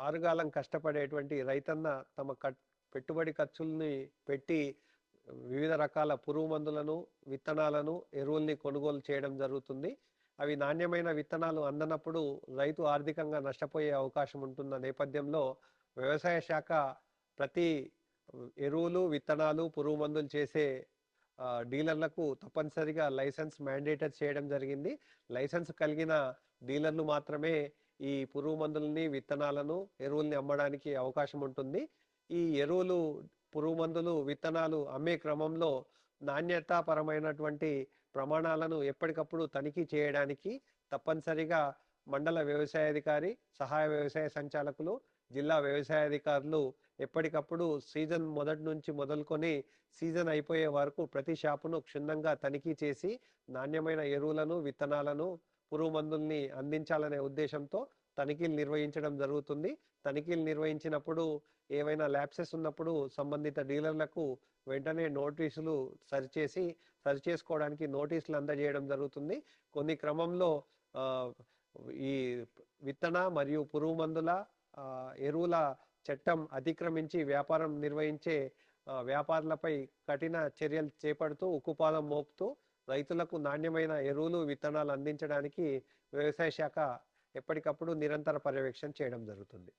ఆరుగాలం కష్టపడేటువంటి రైతన్న తమ పెట్టుబడి ఖర్చుల్ని పెట్టి వివిధ రకాల పురుగు మందులను, విత్తనాలను, ఎరువుల్ని కొనుగోలు చేయడం జరుగుతుంది. అవి నాణ్యమైన విత్తనాలు అందనప్పుడు రైతు ఆర్థికంగా నష్టపోయే అవకాశం ఉంటున్న నేపథ్యంలో వ్యవసాయ శాఖ ప్రతి ఎరువులు, విత్తనాలు, పురుగు మందులు చేసే డీలర్లకు తప్పనిసరిగా లైసెన్స్ మ్యాండేటర్ చేయడం జరిగింది. లైసెన్స్ కలిగిన డీలర్లు మాత్రమే ఈ పురుగు మందులని, విత్తనాలను, ఎరువుల్ని అమ్మడానికి అవకాశం ఉంటుంది. ఈ ఎరువులు, పురుగు మందులు, విత్తనాలు అమ్మే క్రమంలో నాణ్యతాపరమైనటువంటి ప్రమాణాలను ఎప్పటికప్పుడు తనిఖీ చేయడానికి తప్పనిసరిగా మండల వ్యవసాయాధికారి, సహాయ వ్యవసాయ సంచాలకులు, జిల్లా వ్యవసాయాధికారులు ఎప్పటికప్పుడు సీజన్ మొదటి నుంచి మొదలుకొని సీజన్ అయిపోయే వరకు ప్రతి షాపును క్షుణ్ణంగా తనిఖీ చేసి నాణ్యమైన ఎరువులను, విత్తనాలను, పురుగు మందుల్ని అందించాలనే ఉద్దేశంతో తనిఖీలు నిర్వహించడం జరుగుతుంది. తనిఖీలు నిర్వహించినప్పుడు ఏవైనా ల్యాప్సెస్ ఉన్నప్పుడు సంబంధిత డీలర్లకు వెంటనే నోటీసులు సరిచేసుకోవడానికి నోటీసులు అందజేయడం జరుగుతుంది. కొన్ని క్రమంలో ఈ విత్తన మరియు పురుగు మందుల, ఎరువుల చట్టం అతిక్రమించి వ్యాపారం నిర్వహించే వ్యాపారులపై కఠిన చర్యలు చేపడుతూ ఉక్కుపాదం మోపుతూ రైతులకు నాణ్యమైన ఎరువులు, విత్తనాలు అందించడానికి వ్యవసాయ శాఖ ఎప్పటికప్పుడు నిరంతర పర్యవేక్షణ చేయడం జరుగుతుంది.